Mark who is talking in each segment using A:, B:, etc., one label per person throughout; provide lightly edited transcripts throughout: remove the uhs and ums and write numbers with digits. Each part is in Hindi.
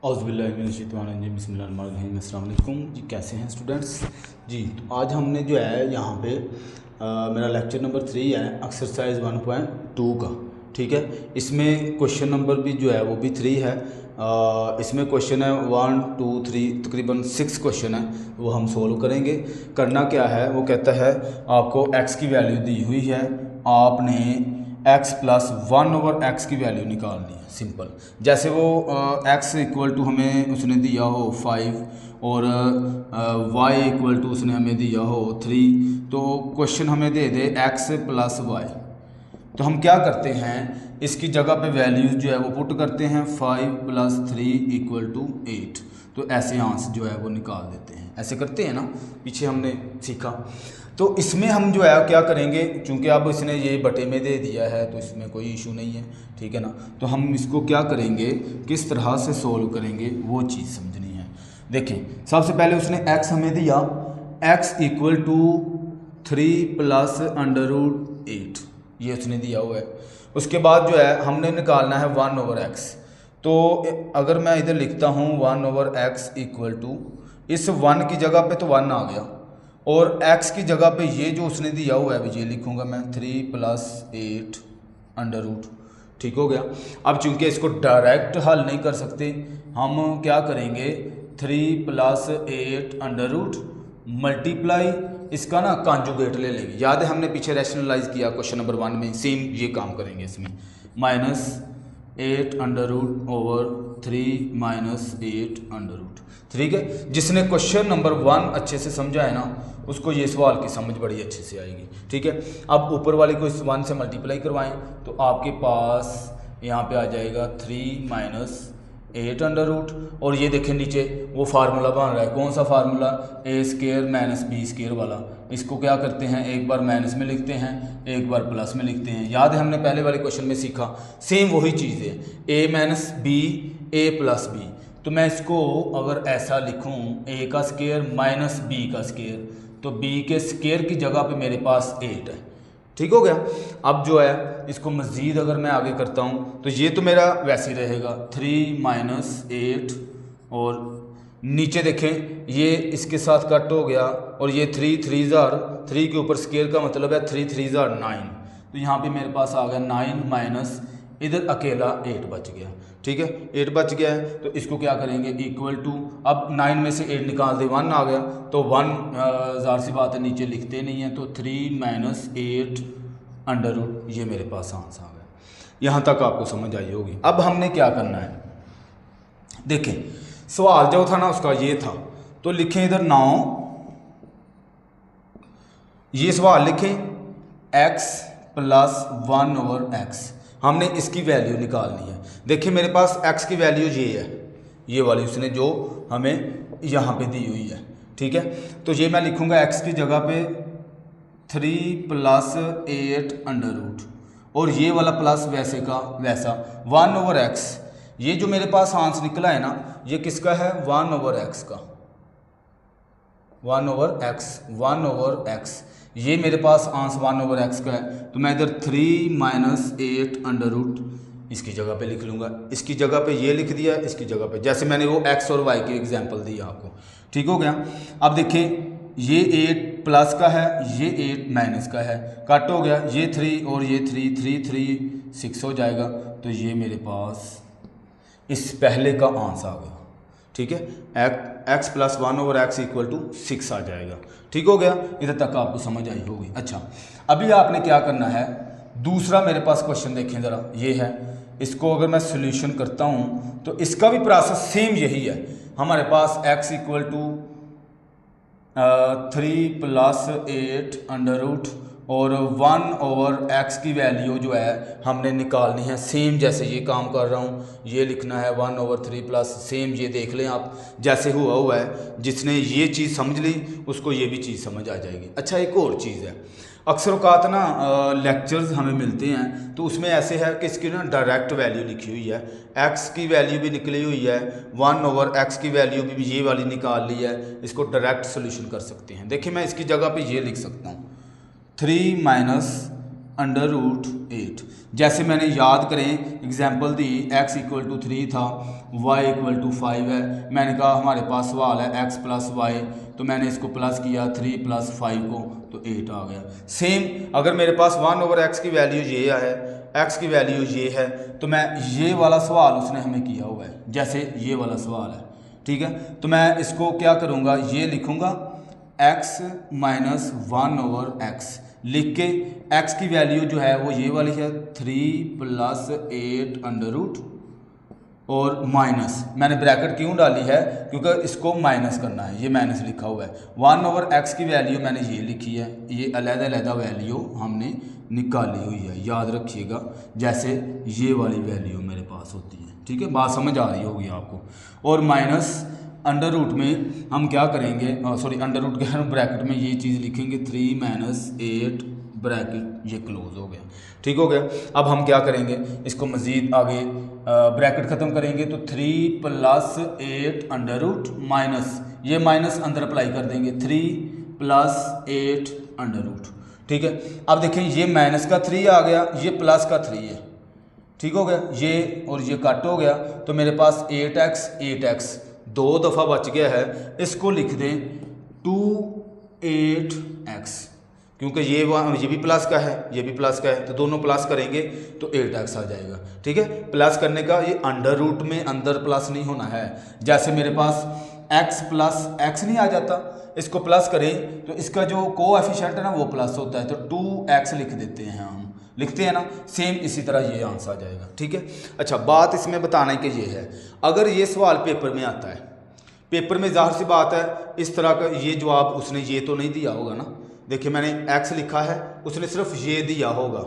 A: बिस्मिल्लाहिर्रहमानिर्रहीम। अस्सलाम वालेकुम जी, कैसे हैं स्टूडेंट्स जी। तो आज हमने जो है यहाँ पे मेरा लेक्चर नंबर 3 है एक्सरसाइज 1.2 का। ठीक है, इसमें क्वेश्चन नंबर भी जो है वो भी 3 है। इसमें क्वेश्चन है 1 2 3 तकरीबन 6 क्वेश्चन है, वो हम सोल्व करेंगे। करना क्या है, वो कहता है आपको x की वैल्यू दी हुई है, आपने x प्लस 1/x की वैल्यू निकालनी है। सिंपल, जैसे वो x इक्वल टू हमें उसने दिया हो 5 और y इक्वल टू उसने हमें दिया हो 3, तो क्वेश्चन हमें दे दे x प्लस y। तो हम क्या करते हैं, इसकी जगह पे वैल्यूज जो है वो पुट करते हैं। 5 + 3 = 8। तो ऐसे आंसर जो है वो निकाल देते हैं। ऐसे करते हैं ना, पीछे हमने सीखा। तो इसमें हम जो है क्या करेंगे, चूँकि अब इसने ये बटे में दे दिया है तो इसमें कोई इशू नहीं है, ठीक है ना। तो हम इसको क्या करेंगे, किस तरह से सोल्व करेंगे वो चीज़ समझनी है। देखें, सबसे पहले उसने x हमें दिया, x = 3 + √8, ये उसने दिया हुआ है। उसके बाद जो है हमने निकालना है 1/x। तो अगर मैं इधर लिखता हूँ 1/x = इस 1 की जगह पे तो 1 आ गया, और x की जगह पे ये जो उसने दिया हुआ है ये लिखूँगा मैं 3 + 8 √। ठीक हो गया। अब चूंकि इसको डायरेक्ट हल नहीं कर सकते, हम क्या करेंगे, 3 + 8 मल्टीप्लाई इसका ना कॉन्जुगेट ले लेंगे। याद है हमने पीछे रैशनलाइज किया क्वेश्चन नंबर 1 में, सेम ये काम करेंगे इसमें। -8 √3 - 8 √। ठीक है, जिसने क्वेश्चन नंबर 1 अच्छे से समझा है ना, उसको ये सवाल की समझ बड़ी अच्छे से आएगी। ठीक है, अब ऊपर वाले को इस 1 से मल्टीप्लाई करवाएं तो आपके पास यहाँ पे आ जाएगा 3 - 8 √। और ये देखें नीचे वो फार्मूला बन रहा है। कौन सा फार्मूला, a² - b² वाला। इसको क्या करते हैं, एक बार माइनस में लिखते हैं, एक बार प्लस में लिखते हैं। याद है हमने पहले वाले क्वेश्चन में सीखा, सेम वही चीज़ है, a - b a + b। तो मैं इसको अगर ऐसा लिखूं, a² - b², तो b के स्क्वायर की जगह पे मेरे पास 8 है। ठीक हो गया। अब जो है इसको मज़ीद अगर मैं आगे करता हूँ तो ये तो मेरा वैसे ही रहेगा 3 - 8, और नीचे देखें ये इसके साथ कट हो गया, और ये 3 3 के ऊपर स्क्वायर का मतलब है 3 3 9। तो यहाँ पे मेरे पास आ गया 9 माइनस इधर अकेला 8 बच गया। ठीक है, 8 बच गया है, तो इसको क्या करेंगे, इक्वल टू, अब 9 में से 8 निकाल दे, 1 आ गया, तो 1 ज़ाहिर सी बात है नीचे लिखते नहीं है, तो 3 - 8 √। ये मेरे पास आंसर आ गया। यहाँ तक आपको समझ आई होगी। अब हमने क्या करना है, देखें सवाल जो था ना उसका ये था, तो लिखें इधर 9, ये सवाल लिखें x + 1/x। हमने इसकी वैल्यू निकालनी है। देखिए मेरे पास x की वैल्यू ये है, ये वाली उसने जो हमें यहाँ पे दी हुई है। ठीक है, तो ये मैं लिखूँगा x की जगह पे 3 + 8 √, और ये वाला प्लस वैसे का वैसा 1/x। ये जो मेरे पास आंसर निकला है ना, ये किसका है, 1/x का, 1/x। ये मेरे पास आंसर 1/x का है, तो मैं इधर 3 - 8 √, इसकी जगह पे लिख लूँगा। इसकी जगह पे ये लिख दिया, इसकी जगह पे जैसे मैंने वो x और y की एग्जांपल दी आपको। ठीक हो गया। अब देखिए ये 8 प्लस का है, ये 8 माइनस का है, कट हो गया, ये 3 और ये 3 3 6 हो जाएगा। तो ये मेरे पास इस पहले का आंसर आ गया। ठीक है, x + 1/x = 6 आ जाएगा। ठीक हो गया, इधर तक आपको समझ आई होगी। अच्छा, अभी आपने क्या करना है, दूसरा मेरे पास क्वेश्चन देखें ज़रा, ये है। इसको अगर मैं सोल्यूशन करता हूँ तो इसका भी प्रोसेस सेम यही है। हमारे पास x = 3 + 8 √, और 1/x की वैल्यू जो है हमने निकालनी है। सेम जैसे ये काम कर रहा हूँ, ये लिखना है 1/3 प्लस, सेम ये देख लें आप, जैसे हुआ है। जिसने ये चीज़ समझ ली उसको ये भी चीज़ समझ आ जाएगी। अच्छा, एक और चीज़ है, अक्सर औकात ना लेक्चर्स हमें मिलते हैं तो उसमें ऐसे है कि इसकी ना डायरेक्ट वैल्यू लिखी हुई है, x की वैल्यू भी निकली हुई है, 1/x की वैल्यू भी ये वाली निकाल ली है। इसको डायरेक्ट सोल्यूशन कर सकते हैं। देखिए मैं इसकी जगह पे ये लिख सकता हूँ, 3 - √8। जैसे मैंने याद करें एग्जांपल दी, x = 3 था, y = 5 है। मैंने कहा हमारे पास सवाल है x + y, तो मैंने इसको प्लस किया 3 + 5 को, तो 8 आ गया। सेम अगर मेरे पास 1/x की वैल्यू ये है, x की वैल्यू ये है, तो मैं ये वाला सवाल उसने हमें किया हुआ है, जैसे ये वाला सवाल है, ठीक है। तो मैं इसको क्या करूँगा, ये लिखूँगा x - 1/x लिख के x की वैल्यू जो है वो ये वाली है 3 + 8 और माइनस, मैंने ब्रैकेट क्यों डाली है, क्योंकि इसको माइनस करना है, ये माइनस लिखा हुआ है। 1/x की वैल्यू मैंने ये लिखी है, ये अलग-अलग वैल्यू हमने निकाली हुई है, याद रखिएगा। जैसे ये वाली वैल्यू मेरे पास होती है, ठीक है, बात समझ आ रही होगी आपको। और माइनस अंडर में हम क्या करेंगे, सॉरी अंडर के ब्रैकेट में ये चीज़ लिखेंगे 3 - 8 ब्रैकेट, ये क्लोज हो गया, ठीक हो गया। अब हम क्या करेंगे, इसको मज़ीद आगे ब्रैकेट ख़त्म करेंगे, तो 3 + 8 अंडर माइनस, ये माइनस अंदर अप्लाई कर देंगे 3 + 8 ठीक है। अब देखें ये माइनस का 3 आ गया, ये प्लस का 3 है, ठीक हो गया, ये और ये कट हो गया, तो मेरे पास 8x 2 दफ़ा बच गया है। इसको लिख दें 2/8x, क्योंकि ये भी प्लस का है, ये भी प्लस का है, तो दोनों प्लस करेंगे तो 8x आ जाएगा, ठीक है। प्लस करने का ये अंडर रूट में अंदर प्लस नहीं होना है। जैसे मेरे पास x + x नहीं आ जाता, इसको प्लस करें तो इसका जो कोएफिशिएंट है ना वो प्लस होता है, तो 2x लिख देते हैं, हम लिखते हैं ना, सेम इसी तरह ये आंसर आ जाएगा, ठीक है। अच्छा, बात इसमें बताने के ये है, अगर ये सवाल पेपर में आता है, पेपर में जाहिर सी बात है इस तरह का ये जवाब उसने ये तो नहीं दिया होगा ना। देखिए मैंने x लिखा है, उसने सिर्फ ये दिया होगा।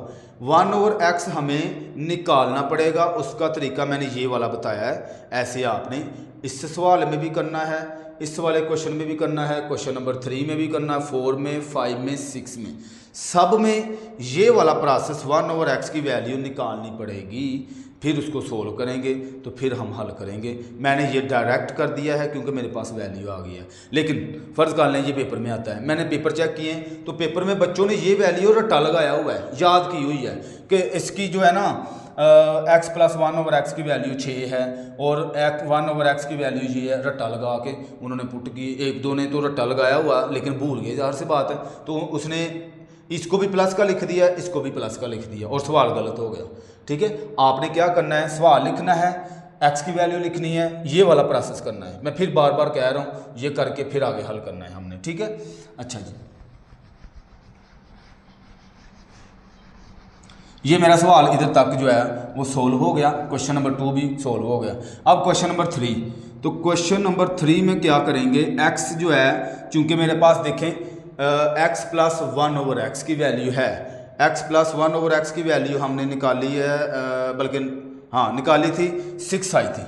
A: 1/x हमें निकालना पड़ेगा, उसका तरीका मैंने ये वाला बताया है। ऐसे आपने इस सवाल में भी करना है, इस वाले क्वेश्चन में भी करना है, क्वेश्चन नंबर 3 में भी करना है, 4 में, 5 में, 6 में, सब में ये वाला प्रोसेस 1/x की वैल्यू निकालनी पड़ेगी, फिर उसको सोल्व करेंगे, तो फिर हम हल करेंगे। मैंने ये डायरेक्ट कर दिया है क्योंकि मेरे पास वैल्यू आ गई है, लेकिन फ़र्ज़ कर लें ये पेपर में आता है, मैंने पेपर चेक किए तो पेपर में बच्चों ने ये वैल्यू रट्टा लगाया हुआ है, याद की हुई है कि इसकी जो है ना x + 1/x की वैल्यू 6 है और 1/x की वैल्यू ये है, रट्टा लगा के उन्होंने पुट की। एक दो ने तो रट्टा लगाया हुआ लेकिन भूल गए, ज़ाहिर सी बात है, तो उसने इसको भी प्लस का लिख दिया, इसको भी प्लस का लिख दिया और सवाल गलत हो गया, ठीक है। आपने क्या करना है, सवाल लिखना है, x की वैल्यू लिखनी है, ये वाला प्रोसेस करना है। मैं फिर बार बार कह रहा हूँ, ये करके फिर आगे हल करना है हमने, ठीक है। अच्छा जी, ये मेरा सवाल इधर तक जो है वो सोल्व हो गया, क्वेश्चन नंबर 2 भी सोल्व हो गया। अब क्वेश्चन नंबर 3, तो क्वेश्चन नंबर 3 में क्या करेंगे, x जो है, चूंकि मेरे पास देखें x + 1/x की वैल्यू है, x + 1/x की वैल्यू हमने निकाली है, बल्कि हाँ निकाली थी, 6 आई थी।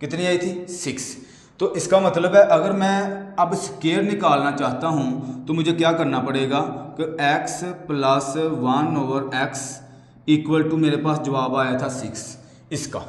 A: कितनी आई थी, 6। तो इसका मतलब है अगर मैं अब स्क्वायर निकालना चाहता हूँ तो मुझे क्या करना पड़ेगा कि x + 1/x = मेरे पास जवाब आया था 6 इसका,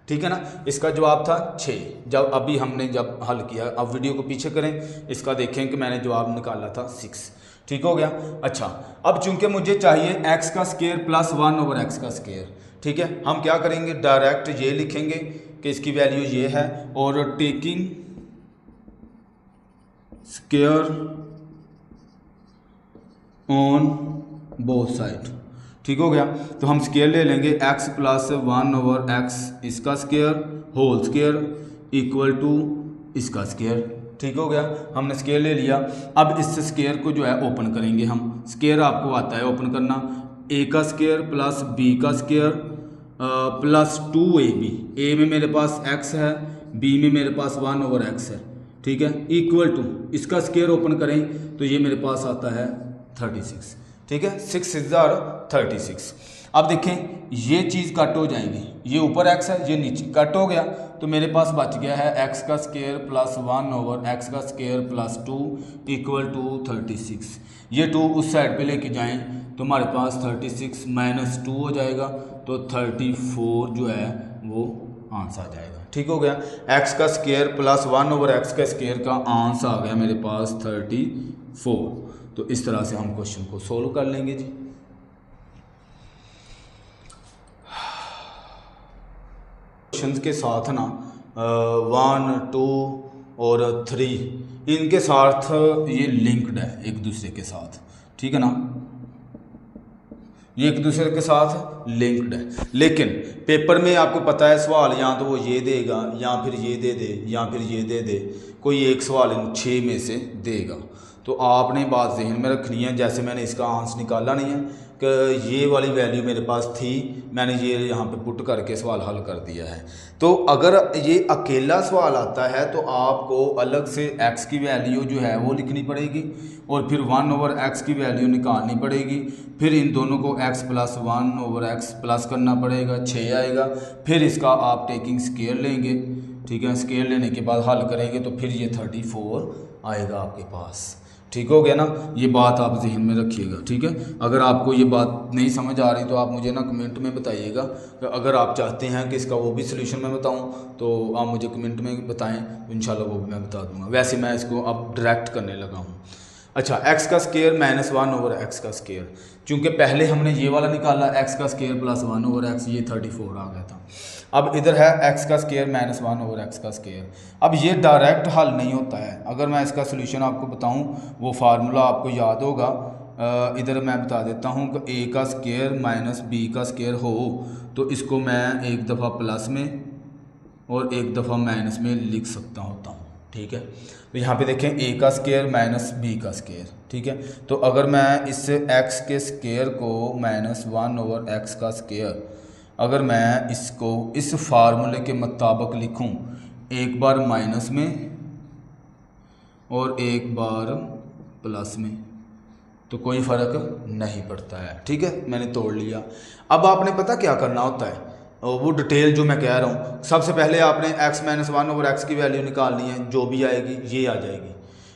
A: ठीक है ना, इसका जवाब था 6। जब अभी हमने जब हल किया, अब वीडियो को पीछे करें, इसका देखें कि मैंने जवाब निकाला था 6, ठीक हो गया। अच्छा, अब चूंकि मुझे चाहिए x का स्क्वायर + 1/x का स्क्वायर, ठीक है, हम क्या करेंगे, डायरेक्ट ये लिखेंगे कि इसकी वैल्यू ये है और taking square on both side, ठीक हो गया। तो हम स्क्वायर ले लेंगे, x + 1/x इसका स्क्वायर होल स्क्वायर = इसका स्क्वायर, ठीक हो गया। हमने स्क्वायर ले लिया। अब इस स्क्वायर को जो है ओपन करेंगे हम। स्क्वायर आपको आता है ओपन करना, a का स्क्वायर + b का स्क्वायर + 2ab, a में मेरे पास x है, b में मेरे पास 1/x है, ठीक है, = इसका स्क्वायर ओपन करें तो ये मेरे पास आता है 36, ठीक है, 6 × 36। अब देखें ये चीज़ कट हो जाएगी, ये ऊपर x है, ये नीचे कट हो गया, तो मेरे पास बच गया है x का स्क्वायर + 1/x का स्क्वायर + 2 = 36। ये 2 उस साइड पे लेके जाएं तो हमारे पास 36 - 2 हो जाएगा, तो 34 जो है वो आंसर आ जाएगा, ठीक हो गया। x का स्क्वायर + 1/x का स्क्वायर का आंसर आ गया मेरे पास 34। तो इस तरह से हम क्वेश्चन को सोल्व कर लेंगे जी। क्वेश्चंस के साथ ना 1, 2 और 3 इनके साथ ये लिंक्ड है एक दूसरे के साथ, ठीक है ना, ये एक दूसरे के साथ लिंक्ड है। लेकिन पेपर में आपको पता है सवाल या तो वो ये देगा या फिर ये दे दे या फिर ये दे दे, कोई एक सवाल इन 6 में से देगा। तो आपने बात जहन में रखनी है, जैसे मैंने इसका आंसर निकाला नहीं है कि ये वाली वैल्यू मेरे पास थी, मैंने ये यहाँ पे पुट करके सवाल हल कर दिया है। तो अगर ये अकेला सवाल आता है तो आपको अलग से x की वैल्यू जो है वो लिखनी पड़ेगी और फिर 1/x की वैल्यू निकालनी पड़ेगी, फिर इन दोनों को x + 1/x प्लस करना पड़ेगा, 6 आएगा। फिर इसका आप टेकिंग स्केयर लेंगे, ठीक है, स्केयर लेने के बाद हल करेंगे तो फिर ये 34 आएगा आपके पास। ठीक हो गया ना, ये बात आप जहन में रखिएगा, ठीक है। अगर आपको ये बात नहीं समझ आ रही तो आप मुझे ना कमेंट में बताइएगा। अगर आप चाहते हैं कि इसका वो भी सलूशन मैं बताऊं तो आप मुझे कमेंट में बताएं, तो इंशाल्लाह वो भी मैं बता दूंगा। वैसे मैं इसको अब डायरेक्ट करने लगा हूँ। अच्छा, x का स्केयर -1/x का स्केयर, चूँकि पहले हमने ये वाला निकाला x का स्केयर + 1/x, ये 34 आ गया था। अब इधर है x का स्केयर -1/x का स्केयर। अब ये डायरेक्ट हल नहीं होता है। अगर मैं इसका सोल्यूशन आपको बताऊं, वो फार्मूला आपको याद होगा, इधर मैं बता देता हूं कि a का स्केयर - b का स्केयर हो तो इसको मैं एक दफ़ा प्लस में और एक दफ़ा माइनस में लिख सकता होता हूँ, ठीक है। तो यहाँ पे देखें a का स्केयर - b का स्केयर, ठीक है। तो अगर मैं इससे x के स्केयर को -1/x का स्केयर, अगर मैं इसको इस फार्मूले के मुताबिक लिखूं, एक बार माइनस में और एक बार प्लस में, तो कोई फ़र्क नहीं पड़ता है, ठीक है। मैंने तोड़ लिया। अब आपने पता क्या करना होता है, वो डिटेल जो मैं कह रहा हूँ, सबसे पहले आपने x - 1/x की वैल्यू निकालनी है, जो भी आएगी ये आ जाएगी।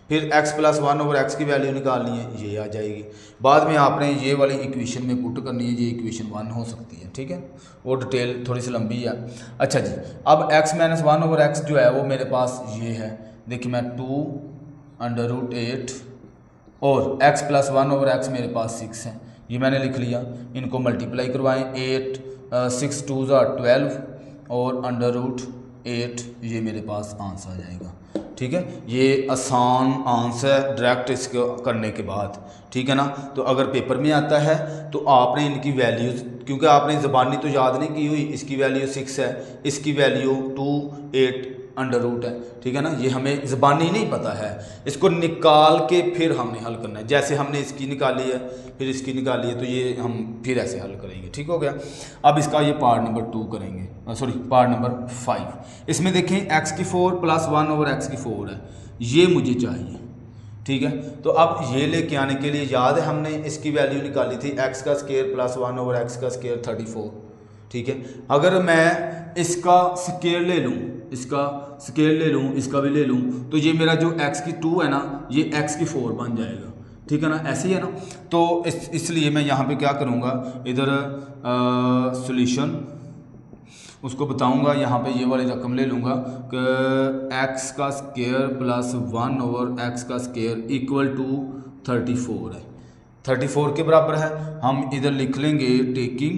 A: फिर x + 1/x की वैल्यू निकालनी है, ये आ जाएगी। बाद में आपने ये वाली इक्वेशन में पुट करनी है, ये इक्वेशन 1 हो सकती है, ठीक है। वो डिटेल थोड़ी सी लंबी है। अच्छा जी, अब x - 1/x जो है वो मेरे पास ये है, देखिए मैं 2√8 और x + 1/x मेरे पास 6 है, ये मैंने लिख लिया। इनको मल्टीप्लाई करवाएं, 8 6 2 12 और √8, ये मेरे पास आंसर आ जाएगा, ठीक है। ये आसान आंसर है डायरेक्ट इसको करने के बाद, ठीक है ना। तो अगर पेपर में आता है तो आपने इनकी वैल्यूज़, क्योंकि आपने ज़बानी तो याद नहीं की हुई, इसकी वैल्यू 6 है, इसकी वैल्यू 2 8 है, ठीक है ना। ये हमें ज़बानी नहीं पता है, इसको निकाल के फिर हमने हल करना है। जैसे हमने इसकी निकाली है फिर इसकी निकाली है, तो ये हम फिर ऐसे हल करेंगे, ठीक हो गया। अब इसका ये पार्ट नंबर 2 करेंगे, पार्ट नंबर 5। इसमें देखें x⁴ + 1/x⁴ है, ये मुझे चाहिए, ठीक है। तो अब ये लेके आने के लिए याद है हमने इसकी वैल्यू निकाली थी, x का स्केयर + 1/x² 34, ठीक है। अगर मैं इसका स्केयर ले लूँ, इसका स्केयर ले लूँ, इसका भी ले लूँ, तो ये मेरा जो x⁴ है ना, ये x⁴ बन जाएगा, ठीक है ना, ऐसे ही है ना। तो इसलिए मैं यहाँ पे क्या करूँगा, इधर सॉल्यूशन उसको बताऊँगा, यहाँ पे ये वाली रकम ले लूँगा कि x का स्केयर + 1/x² = 34 है, 34 के बराबर है। हम इधर लिख लेंगे taking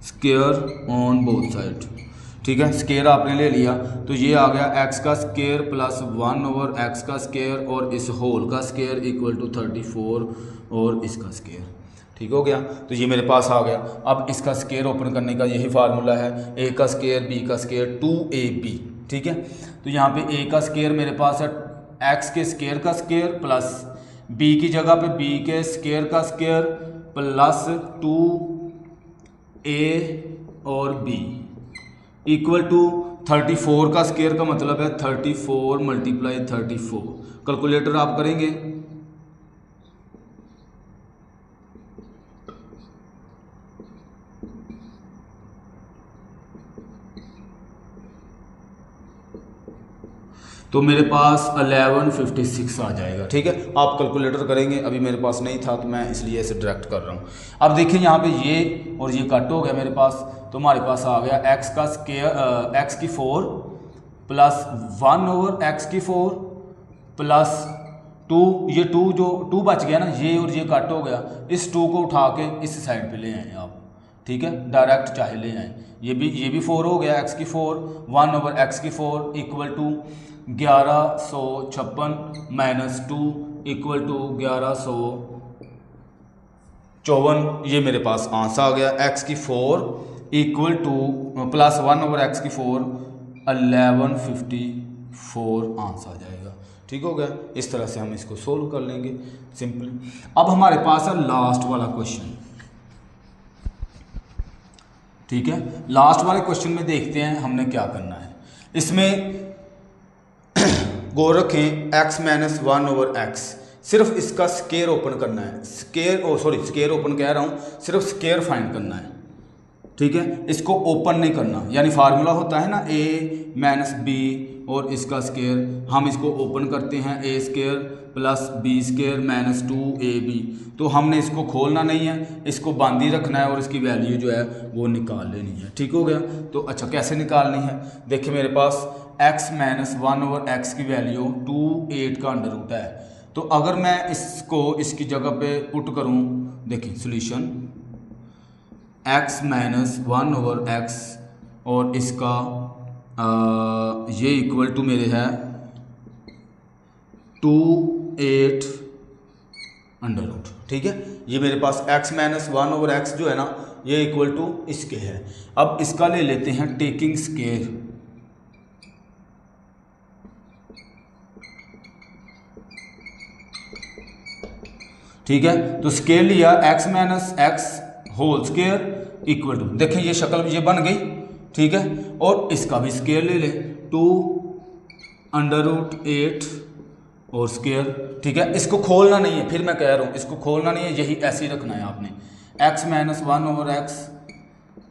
A: square on both side, ठीक है। स्केयर आपने ले लिया तो ये आ गया x का स्केयर + 1/x² और इस होल का स्केयर = 34 और इसका स्केयर, ठीक हो गया। तो ये मेरे पास आ गया। अब इसका स्केयर ओपन करने का यही फार्मूला है, a का स्केयर b का स्केयर 2ab, ठीक है। तो यहाँ पे a का स्केयर मेरे पास है x के स्केयर का स्केयर प्लस b की जगह पे b के स्केयर का स्केयर प्लस 2a और b = 34 का स्केयर का मतलब है 34 × 34। कैलकुलेटर आप करेंगे, तो मेरे पास 1156 आ जाएगा, ठीक है। आप कैलकुलेटर करेंगे, अभी मेरे पास नहीं था तो मैं इसलिए इसे डायरेक्ट कर रहा हूँ। अब देखिए यहाँ पे ये और ये कट हो गया मेरे पास, तो हमारे पास आ गया x का स्केयर x⁴ + 1/x⁴ प्लस 2, ये 2 जो 2 बच गया ना, ये और ये कट हो गया, इस 2 को उठा के इस साइड पे ले आए आप, ठीक है, डायरेक्ट चाहे ले आए। ये भी 4 हो गया, x की 4, 1/x की 4 equal to 1156 minus 2 equal to 1154। ये मेरे पास आंसर आ गया, x की 4 इक्वल टू प्लस 1/x की 4 1154 आंसर आ जाएगा। ठीक हो गया। इस तरह से हम इसको सोल्व कर लेंगे सिंपली। अब हमारे पास है लास्ट वाला क्वेश्चन। ठीक है, लास्ट वाले क्वेश्चन में देखते हैं हमने क्या करना है। इसमें गौर रखें x माइनस 1/x, सिर्फ इसका स्केयर ओपन करना है। स्केयर ओपन कह रहा हूँ, सिर्फ स्केयर फाइंड करना है। ठीक है, इसको ओपन नहीं करना, यानी फार्मूला होता है ना a माइनस बी और इसका स्केयर, हम इसको ओपन करते हैं a square plus b square minus 2ab। तो हमने इसको खोलना नहीं है, इसको बंद ही रखना है और इसकी वैल्यू जो है वो निकाल लेनी है। ठीक हो गया। तो अच्छा कैसे निकालनी है, देखिए मेरे पास x माइनस 1/x की वैल्यू 28 का अंडर रूट है। तो अगर मैं इसको इसकी जगह पे पुट करूँ, देखिए सोल्यूशन x माइनस 1/x और इसका ये इक्वल टू मेरे है 28 अंडर रूट। ठीक है, ये मेरे पास x माइनस 1/x जो है ना, ये इक्वल टू इसके है। अब इसका ले लेते हैं टेकिंग स्केयर। ठीक है, तो स्केयर लिया x minus x whole square equal to, देखें ये शक्ल ये बन गई। ठीक है, और इसका भी स्केयर ले ले 2√8 और स्केयर। ठीक है, इसको खोलना नहीं है, फिर मैं कह रहा हूँ इसको खोलना नहीं है, यही ऐसे ही रखना है आपने। x माइनस 1/x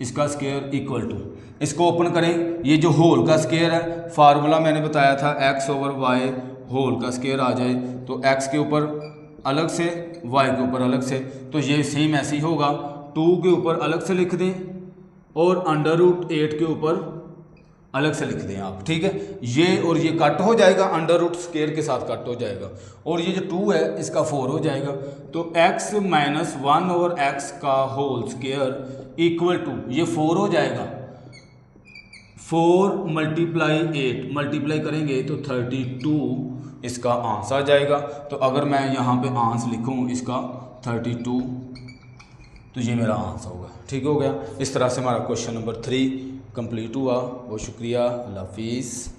A: इसका स्केयर इक्वल टू, इसको ओपन करें, ये जो होल का स्केयर है, फार्मूला मैंने बताया था x/y होल का स्केयर आ जाए तो x के ऊपर अलग से y के ऊपर अलग से, तो ये सेम ऐसे ही होगा। 2 के ऊपर अलग से लिख दें और √8 के ऊपर अलग से लिख दें आप। ठीक है, ये और ये कट हो जाएगा, अंडर रूट स्केयर के साथ कट हो जाएगा, और ये जो 2 है इसका 4 हो जाएगा। तो x माइनस 1/x का होल स्केयर इक्वल टू ये 4 हो जाएगा, 4 मल्टीप्लाई 8 मल्टीप्लाई करेंगे तो 32 इसका आंसर आ जाएगा। तो अगर मैं यहाँ पे आंसर लिखूँ इसका 32, तो ये मेरा आंसर होगा। ठीक हो गया। इस तरह से हमारा क्वेश्चन नंबर 3 कंप्लीट हुआ। बहुत शुक्रिया, अल्लाह हाफिज़।